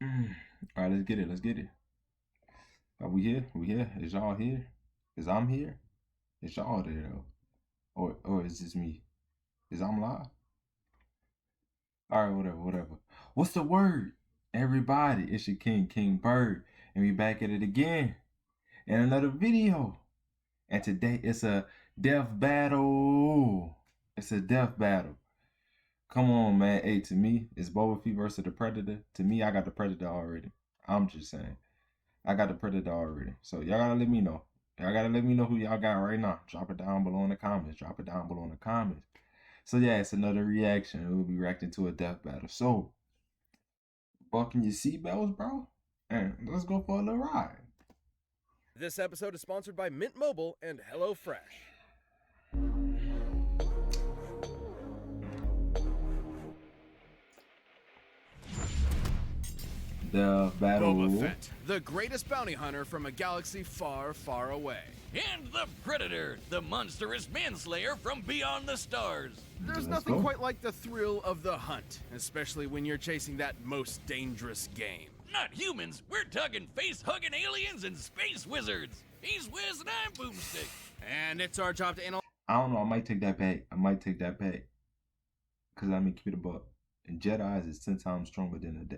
All right, let's get it. Let's get it. Are we here? We here? Is y'all here? Is I'm here? Is y'all there though? Or is this me? Is I'm live? All right, whatever. What's the word? Everybody, it's your King Bird, and we back at it again in another video. And today it's a death battle. It's a death battle. Come on, man. Hey, to me, it's Boba Fett versus the Predator. To me, I got the Predator already. I'm just saying. I got the Predator already. So y'all gotta let me know. Y'all gotta let me know who y'all got right now. Drop it down below in the comments. Drop it down below in the comments. So yeah, it's another reaction. We'll be reacting to a death battle. So buckle your seatbelts, bro. And let's go for a little ride. This episode is sponsored by Mint Mobile and HelloFresh. The battle. Boba Fett, the greatest bounty hunter from a galaxy far, far away. And the Predator, the monstrous manslayer from beyond the stars. There's nothing quite like the thrill of the hunt, especially when you're chasing that most dangerous game. Not humans, we're talking face-hugging aliens and space wizards. He's Wiz and I'm Boomstick. And it's our job to analyze. I don't know. I might take that back. Because I mean, keep it a buck. And Jedi's is 10 times stronger than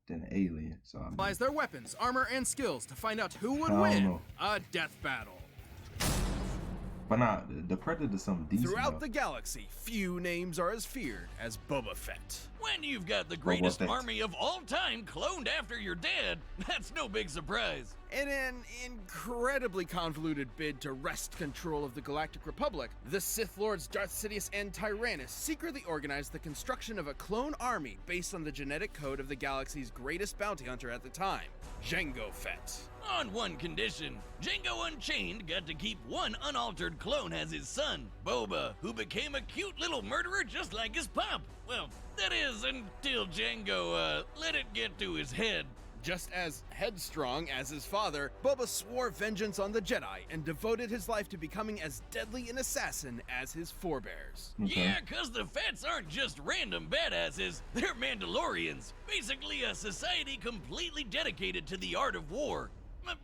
an alien. So I mean, Their weapons, armor, and skills to find out who would win a death battle. But nah, the Predator's something decent. Throughout the galaxy, few names are as feared as Boba Fett. When you've got the greatest army of all time cloned after your dad, that's no big surprise. In an incredibly convoluted bid to wrest control of the Galactic Republic, the Sith Lords Darth Sidious and Tyrannus secretly organized the construction of a clone army based on the genetic code of the galaxy's greatest bounty hunter at the time, Jango Fett. On one condition, Jango Unchained got to keep one unaltered clone as his son, Boba, who became a cute little murderer just like his pop. Well, that is, until Jango, let it get to his head. Just as headstrong as his father, Boba swore vengeance on the Jedi and devoted his life to becoming as deadly an assassin as his forebears. Okay. Yeah, cause the Fetts aren't just random badasses, they're Mandalorians. Basically a society completely dedicated to the art of war.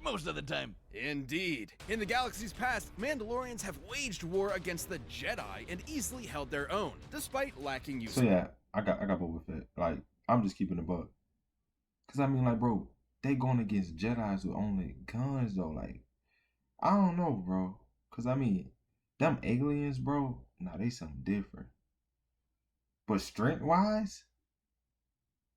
Most of the time. Indeed. In the galaxy's past, Mandalorians have waged war against the Jedi and easily held their own, despite lacking use. So yeah, I got Boba Fett. Like, I'm just keeping a buck. Cause I mean, like, bro, they going against Jedis with only guns though. Like, I don't know, bro. Cause I mean, them aliens, bro, nah, they something different. But strength-wise,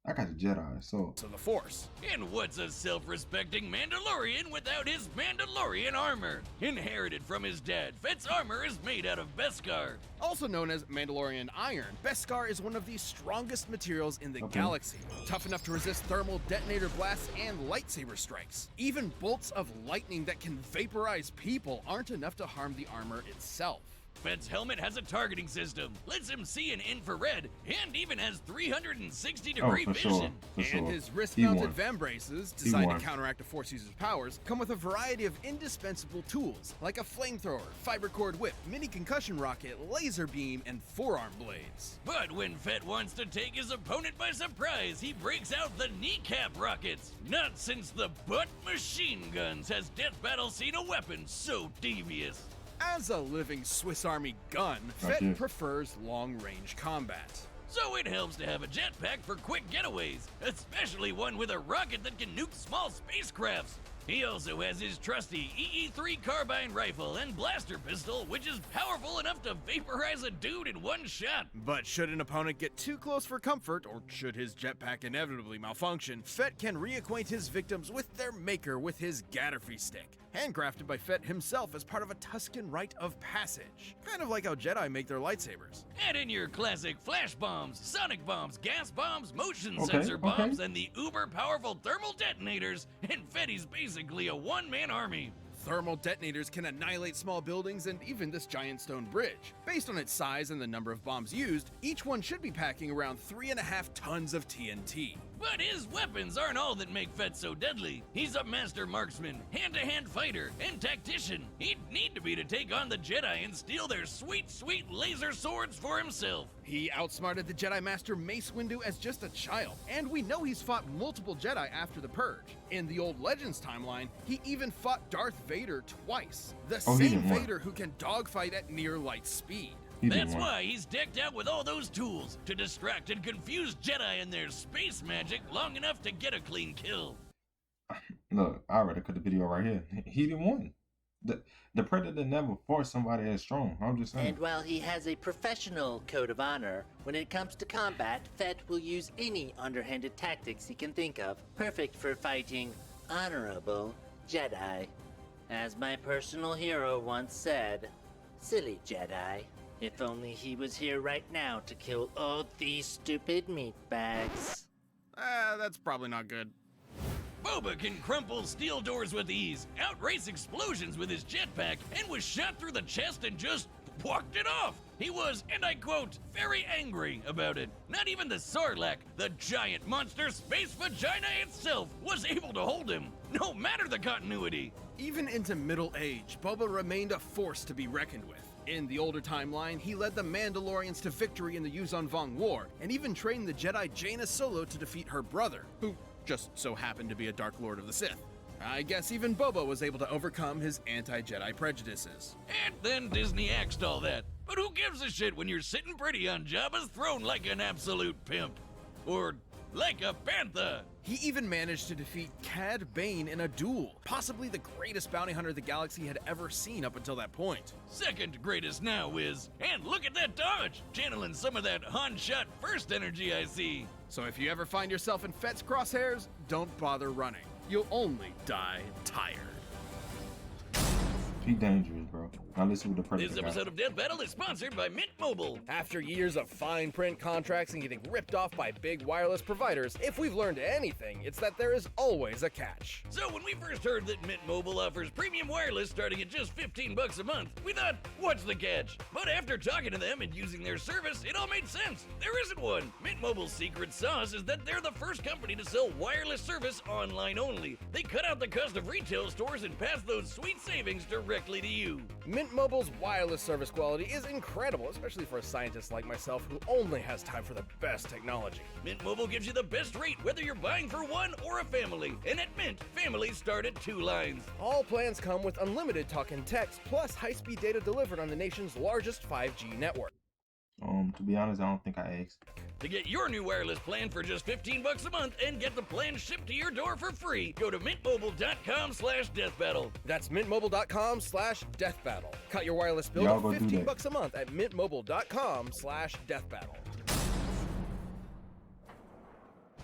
I got the Jedi, so the Force. And what's a self-respecting Mandalorian without his Mandalorian armor? Inherited from his dad, Fett's armor is made out of Beskar. Also known as Mandalorian iron, Beskar is one of the strongest materials in the galaxy. Tough enough to resist thermal detonator blasts and lightsaber strikes. Even bolts of lightning that can vaporize people aren't enough to harm the armor itself. Fett's helmet has a targeting system, lets him see in infrared, and even has 360-degree vision. And his wrist-mounted vambraces, designed to counteract a Force user's powers, come with a variety of indispensable tools, like a flamethrower, fiber cord whip, mini concussion rocket, laser beam, and forearm blades. But when Fett wants to take his opponent by surprise, he breaks out the kneecap rockets. Not since the butt machine guns has Death Battle seen a weapon so devious. As a living Swiss Army gun, Fett prefers long-range combat. So it helps to have a jetpack for quick getaways, especially one with a rocket that can nuke small spacecrafts. He also has his trusty EE-3 carbine rifle and blaster pistol, which is powerful enough to vaporize a dude in one shot. But should an opponent get too close for comfort, or should his jetpack inevitably malfunction, Fett can reacquaint his victims with their maker with his Gatterfy stick, handcrafted by Fett himself as part of a Tusken rite of passage. Kind of like how Jedi make their lightsabers. Add in your classic flash bombs, sonic bombs, gas bombs, motion sensor bombs, and the uber-powerful thermal detonators, and Fetty's basically a one-man army. Thermal detonators can annihilate small buildings and even this giant stone bridge. Based on its size and the number of bombs used, each one should be packing around 3.5 tons of TNT. But his weapons aren't all that make Fett so deadly. He's a master marksman, hand-to-hand fighter, and tactician. He'd need to be to take on the Jedi and steal their sweet, sweet laser swords for himself. He outsmarted the Jedi Master Mace Windu as just a child, and we know he's fought multiple Jedi after the Purge. In the old Legends timeline, he even fought Darth Vader twice, the same Vader who can dogfight at near light speed. That's why he's decked out with all those tools, to distract and confuse Jedi and their space magic long enough to get a clean kill. Look, I already cut the video right here. He didn't win. The Predator never fought somebody as strong. I'm just saying. And while he has a professional code of honor, when it comes to combat, Fett will use any underhanded tactics he can think of, perfect for fighting honorable Jedi. As my personal hero once said, silly Jedi. If only he was here right now to kill all these stupid meatbags. That's probably not good. Boba can crumple steel doors with ease, outrace explosions with his jetpack, and was shot through the chest and just walked it off. He was, and I quote, very angry about it. Not even the Sarlacc, the giant monster space vagina itself, was able to hold him, no matter the continuity. Even into middle age, Boba remained a force to be reckoned with. In the older timeline, he led the Mandalorians to victory in the Yuuzhan Vong War, and even trained the Jedi Jaina Solo to defeat her brother, who just so happened to be a Dark Lord of the Sith. I guess even Boba was able to overcome his anti-Jedi prejudices. And then Disney axed all that. But who gives a shit when you're sitting pretty on Jabba's throne like an absolute pimp? Or like a panther. He even managed to defeat Cad Bane in a duel, possibly the greatest bounty hunter the galaxy had ever seen up until that point. Second greatest now is, and look at that dodge, channeling some of that Han shot first energy I see. So if you ever find yourself in Fett's crosshairs, don't bother running. You'll only die tired. He dangerous, bro. Now listen what the Predator This episode of Death Battle is sponsored by Mint Mobile. After years of fine print contracts and getting ripped off by big wireless providers, if we've learned anything, it's that there is always a catch. So when we first heard that Mint Mobile offers premium wireless starting at just $15 a month, we thought, what's the catch? But after talking to them and using their service, it all made sense. There isn't one. Mint Mobile's secret sauce is that they're the first company to sell wireless service online only. They cut out the cost of retail stores and pass those sweet savings directly to you. Mint Mobile's wireless service quality is incredible, especially for a scientist like myself who only has time for the best technology. Mint Mobile gives you the best rate whether you're buying for one or a family. And at Mint, families start at 2 lines. All plans come with unlimited talk and text, plus high-speed data delivered on the nation's largest 5G network. To be honest, I don't think I asked. To get your new wireless plan for just $15 a month and get the plan shipped to your door for free, go to mintmobile.com/deathbattle. That's mintmobile.com/deathbattle. Cut your wireless bill Y'all to go do that. $15 a month at mintmobile.com/deathbattle.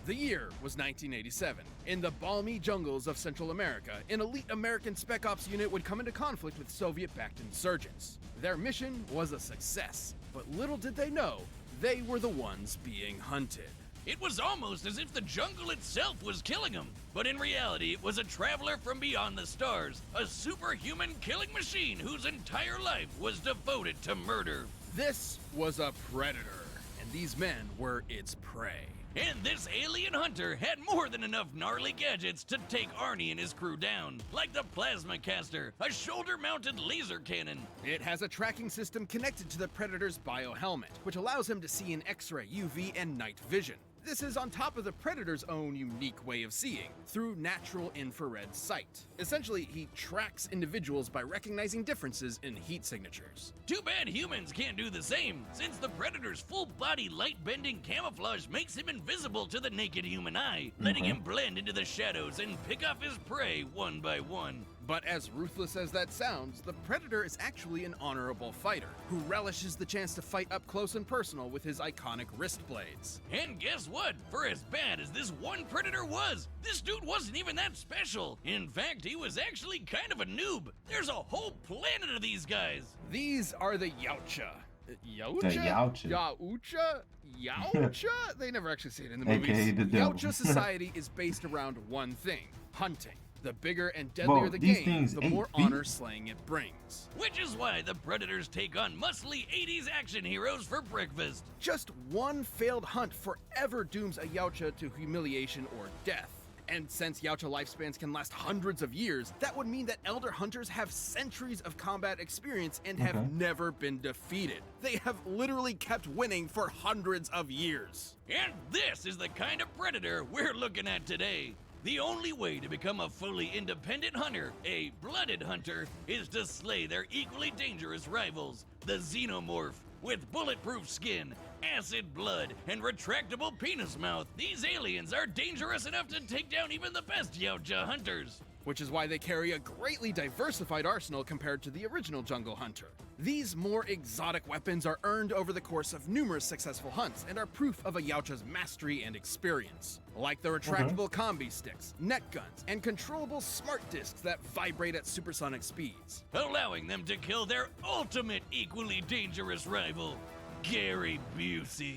The year was 1987. In the balmy jungles of Central America, an elite American Spec Ops unit would come into conflict with Soviet-backed insurgents. Their mission was a success, but little did they know, they were the ones being hunted. It was almost as if the jungle itself was killing them. But in reality, it was a traveler from beyond the stars, a superhuman killing machine whose entire life was devoted to murder. This was a predator, and these men were its prey. And this alien hunter had more than enough gnarly gadgets to take Arnie and his crew down, like the plasma caster, a shoulder-mounted laser cannon. It has a tracking system connected to the Predator's biohelmet, which allows him to see in X-ray, UV, and night vision. This is on top of the Predator's own unique way of seeing, through natural infrared sight. Essentially, he tracks individuals by recognizing differences in heat signatures. Too bad humans can't do the same, since the Predator's full-body light-bending camouflage makes him invisible to the naked human eye, letting him blend into the shadows and pick off his prey one by one. But as ruthless as that sounds, the Predator is actually an honorable fighter, who relishes the chance to fight up close and personal with his iconic wrist blades. And guess what? For as bad as this one Predator was, this dude wasn't even that special. In fact, he was actually kind of a noob. There's a whole planet of these guys. These are the Yautja. Yautja? The Yautja. Yautja? Yautja? They never actually say it in the movies. AKA the devil. Yautja society is based around one thing: hunting. The bigger and deadlier Whoa, the these game, things the 8 more feet? honor slaying it brings. Which is why the Predators take on muscly 80s action heroes for breakfast. Just one failed hunt forever dooms a Yautja to humiliation or death. And since Yautja lifespans can last hundreds of years, that would mean that Elder Hunters have centuries of combat experience and have never been defeated. They have literally kept winning for hundreds of years. And this is the kind of predator we're looking at today. The only way to become a fully independent hunter, a blooded hunter, is to slay their equally dangerous rivals, the Xenomorph. With bulletproof skin, acid blood, and retractable penis mouth, these aliens are dangerous enough to take down even the best Yautja hunters. Which is why they carry a greatly diversified arsenal compared to the original Jungle Hunter. These more exotic weapons are earned over the course of numerous successful hunts and are proof of a Yautja's mastery and experience. Like the retractable combi sticks, net guns, and controllable smart discs that vibrate at supersonic speeds. Allowing them to kill their ultimate equally dangerous rival, Gary Busey.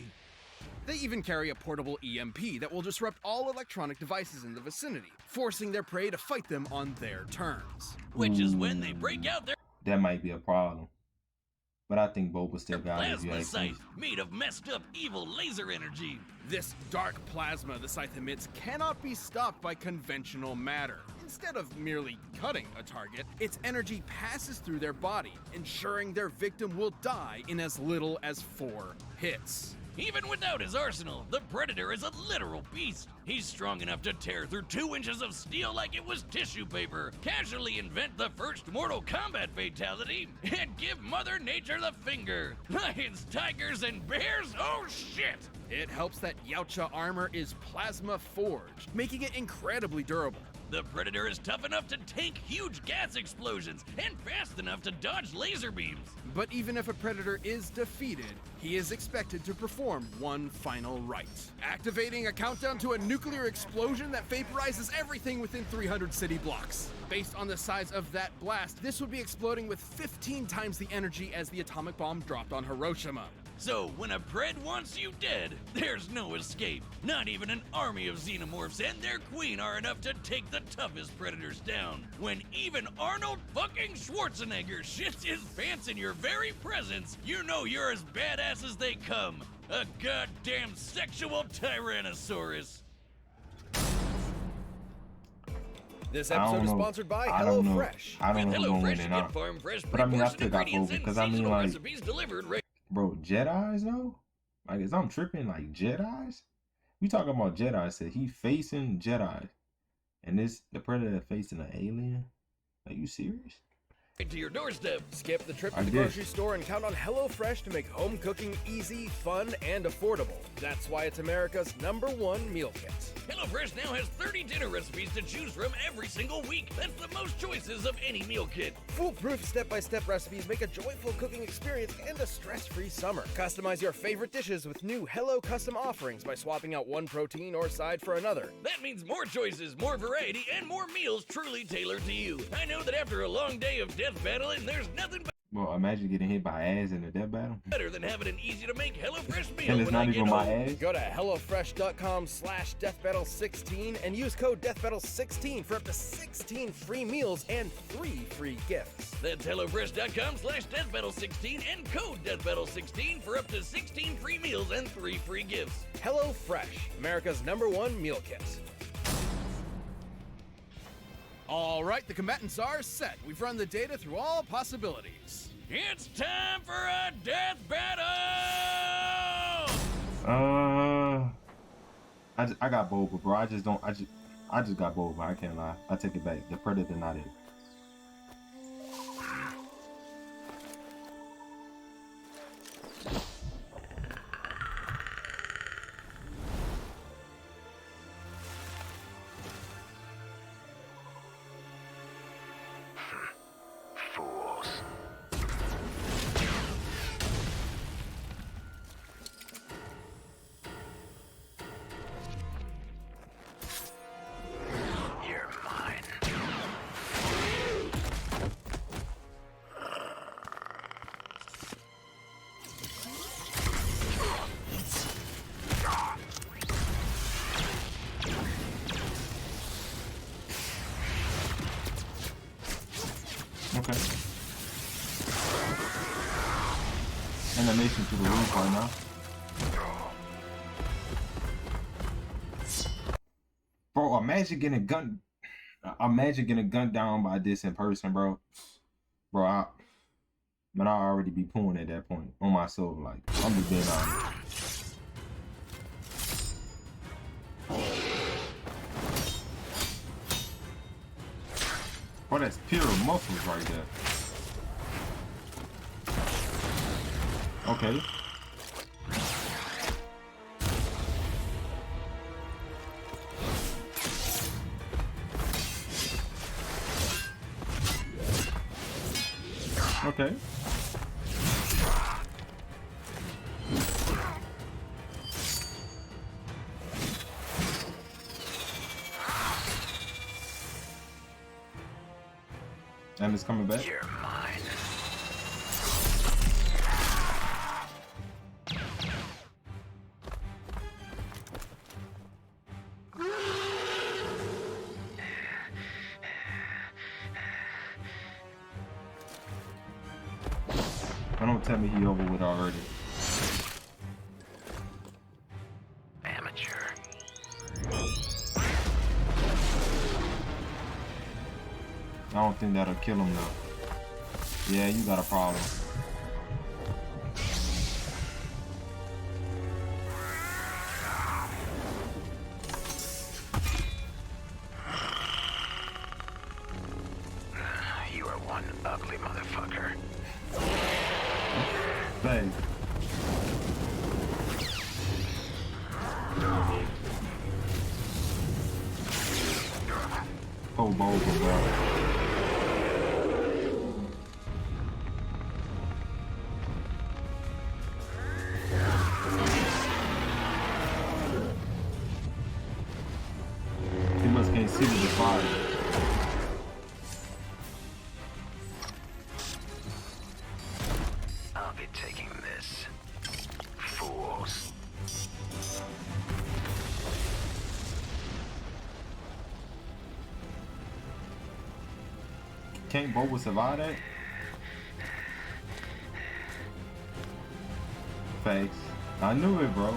They even carry a portable EMP that will disrupt all electronic devices in the vicinity, forcing their prey to fight them on their terms. Which is when they break out their That might be a problem. But I think Boba still got it. plasma scythe, made of messed up evil laser energy. This dark plasma the scythe emits cannot be stopped by conventional matter. Instead of merely cutting a target, its energy passes through their body, ensuring their victim will die in as little as 4 hits. Even without his arsenal, the Predator is a literal beast. He's strong enough to tear through 2 inches of steel like it was tissue paper, casually invent the first Mortal Kombat fatality, and give Mother Nature the finger. Lions, tigers, and bears? Oh shit! It helps that Yautja armor is plasma forged, making it incredibly durable. The Predator is tough enough to tank huge gas explosions and fast enough to dodge laser beams. But even if a Predator is defeated, he is expected to perform one final rite, activating a countdown to a nuclear explosion that vaporizes everything within 300 city blocks. Based on the size of that blast, this would be exploding with 15 times the energy as the atomic bomb dropped on Hiroshima. So, when a Pred wants you dead, there's no escape. Not even an army of Xenomorphs and their queen are enough to take the toughest Predators down. When even Arnold fucking Schwarzenegger shits his pants in your very presence, you know you're as badass as they come. A goddamn sexual Tyrannosaurus. This I don't episode is know. sponsored by I don't know. HelloFresh. I don't With know who's gonna win HelloFresh, it you now. get farm fresh, But I mean, I pre-portioned still got ingredients Boba, and 'cause I mean, seasonal like- recipes delivered right. Bro, Jedi's though? Like, is I'm tripping? Like Jedi's? We talking about Jedi? Said he facing Jedi, and the Predator facing an alien? Are you serious? to your doorstep. Skip the trip to I the did. grocery store and count on HelloFresh to make home cooking easy, fun, and affordable. That's why it's America's #1 meal kit. HelloFresh now has 30 dinner recipes to choose from every single week. That's the most choices of any meal kit. Foolproof step-by-step recipes make a joyful cooking experience and a stress-free summer. Customize your favorite dishes with new Hello Custom offerings by swapping out one protein or side for another. That means more choices, more variety, and more meals truly tailored to you. I know that after a long day of death battling, there's nothing Bro, imagine getting hit by ass in a death battle. better than having an easy-to-make HelloFresh meal And it's when not I get even my home. ass. Go to HelloFresh.com/DeathBattle16 and use code DeathBattle16 for up to 16 free meals and 3 free gifts. That's HelloFresh.com/DeathBattle16 and code DeathBattle16 for up to 16 free meals and 3 free gifts. HelloFresh, America's #1 meal kit. All right, the combatants are set. We've run the data through all possibilities. It's time for a death battle! I got Boba, bro. I just got Boba. I can't lie. I take it back. The Predator not it. Okay. Animation to the roof right now. Bro, imagine getting gunned down by this in person, bro. Bro, I already be pulling at that point on my soul. Like, I'm just being honest. Bro, that's pure muscles right there. Okay. Okay. And it's coming back. You're mine. Don't tell me he over with already. Amateur. I don't think that'll kill him though. Yeah, you got a problem. You are one ugly motherfucker. Bang. Oh, Boba, bro. He must can't see with the fire. I'll be taking this. Fools. Can't Boba survive that? Facts. I knew it, bro.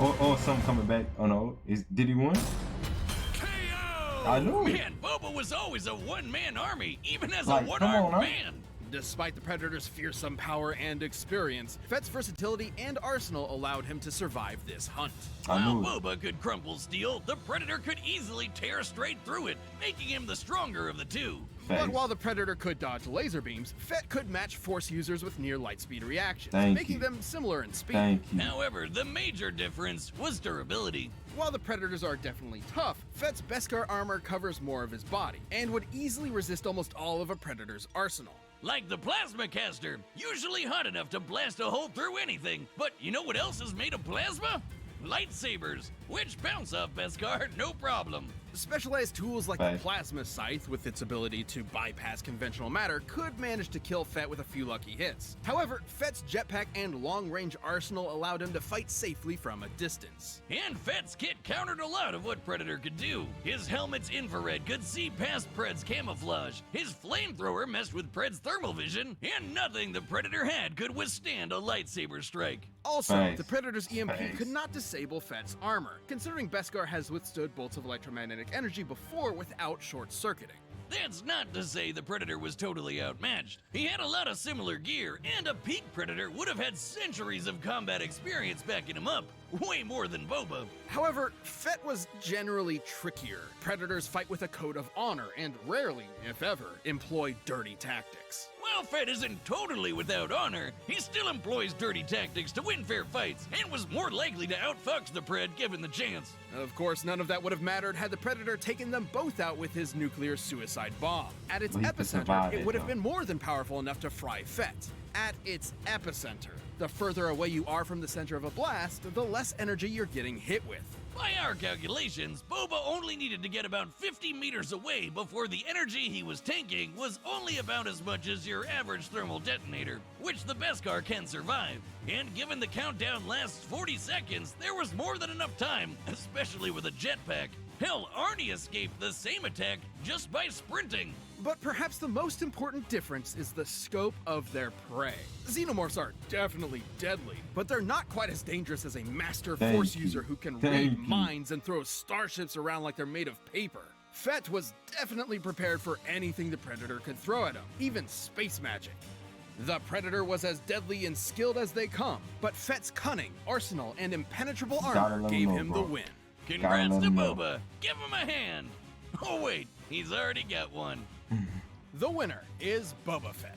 Or something coming back. Oh no. Did he win? KO! I knew it. Man, Boba was always a one-man army, even as Like, a come on, one-armed huh? man. Despite the Predator's fearsome power and experience, Fett's versatility and arsenal allowed him to survive this hunt. I While knew it. Boba could crumple steel, the Predator could easily tear straight through it, making him the stronger of the two. But Facts. while the Predator could dodge laser beams, Fett could match Force users with near light speed reactions, Thank making you. them similar in speed. Thank you. However, the major difference was durability. While the Predators are definitely tough, Fett's Beskar armor covers more of his body, and would easily resist almost all of a Predator's arsenal. Like the plasma caster, usually hot enough to blast a hole through anything. But you know what else is made of plasma? Lightsabers, which bounce off Beskar no problem. Specialized tools like Right. the Plasma Scythe, with its ability to bypass conventional matter, could manage to kill Fett with a few lucky hits. However, Fett's jetpack and long-range arsenal allowed him to fight safely from a distance. And Fett's kit countered a lot of what Predator could do. His helmet's infrared could see past Pred's camouflage, his flamethrower messed with Pred's thermal vision, and nothing the Predator had could withstand a lightsaber strike. Also, Thanks. the Predator's EMP Thanks. could not disable Fett's armor, considering Beskar has withstood bolts of electromagnetic energy before without short-circuiting. That's not to say the Predator was totally outmatched. He had a lot of similar gear, and a peak Predator would have had centuries of combat experience backing him up. Way more than Boba. However, Fett was generally trickier. Predators fight with a code of honor and rarely, if ever, employ dirty tactics. While Fett isn't totally without honor, he still employs dirty tactics to win fair fights, and was more likely to outfox the Pred given the chance. Of course, none of that would have mattered had the Predator taken them both out with his nuclear suicide bomb. At its Well, he could epicenter, survive it it, would have though. been more than powerful enough to fry Fett. At its epicenter. The further away you are from the center of a blast, the less energy you're getting hit with. By our calculations, Boba only needed to get about 50 meters away before the energy he was tanking was only about as much as your average thermal detonator, which the Beskar can survive. And given the countdown lasts 40 seconds, there was more than enough time, especially with a jetpack. Hell, Arnie escaped the same attack just by sprinting. But perhaps the most important difference is the scope of their prey. Xenomorphs are definitely deadly, but they're not quite as dangerous as a master force user who can read minds and throw starships around like they're made of paper. Fett was definitely prepared for anything the Predator could throw at him, even space magic. The Predator was as deadly and skilled as they come, but Fett's cunning, arsenal, and impenetrable armor gave him the win. Congrats to Boba. Give him a hand. Oh wait, he's already got one. The winner is Boba Fett.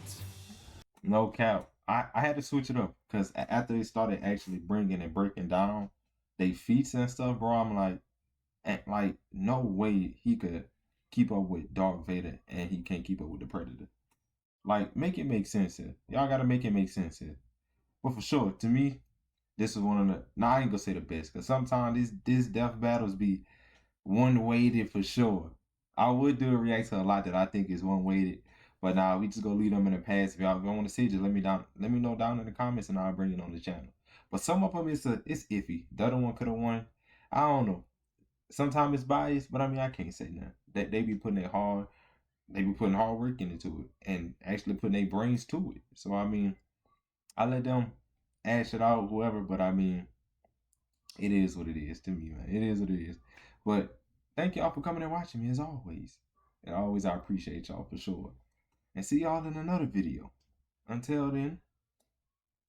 No cap. I had to switch it up because after they started actually bringing and breaking down they feats and stuff, bro, I'm like, no way he could keep up with Darth Vader and he can't keep up with the Predator. Like, make it make sense here. Y'all gotta make it make sense here. But for sure, to me, this is one of the. Nah, I ain't gonna say the best, cause sometimes this death battles be one weighted for sure. I would do a react to a lot that I think is one weighted, but nah, we just gonna leave them in the past. If y'all want to see, just let me know down in the comments, and I'll bring it on the channel. But some of them it's iffy. The other one could have won. I don't know. Sometimes it's biased, but I mean I can't say nothing. They be putting it hard. They be putting hard work into it and actually putting their brains to it. So I mean, I let them ash it out, whoever. But I mean, it is what it is to me, man. It is what it is. But thank y'all for coming and watching me as always. And always I appreciate y'all for sure. And see y'all in another video. Until then,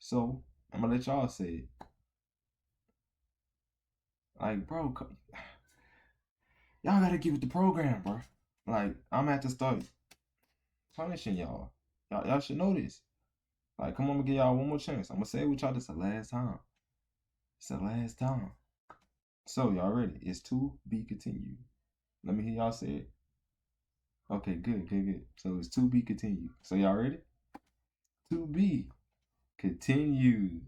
so I'm gonna let y'all say it. Like, bro, y'all gotta give it the program, bro. Like, I'm gonna have to start punishing y'all. Y'all should know this. Like, come on, I'm gonna give y'all one more chance. I'm gonna say it with y'all. This the last time. It's the last time. So, y'all ready? It's to be continued. Let me hear y'all say it. Okay, good. So, it's to be continued. So, y'all ready? To be continued.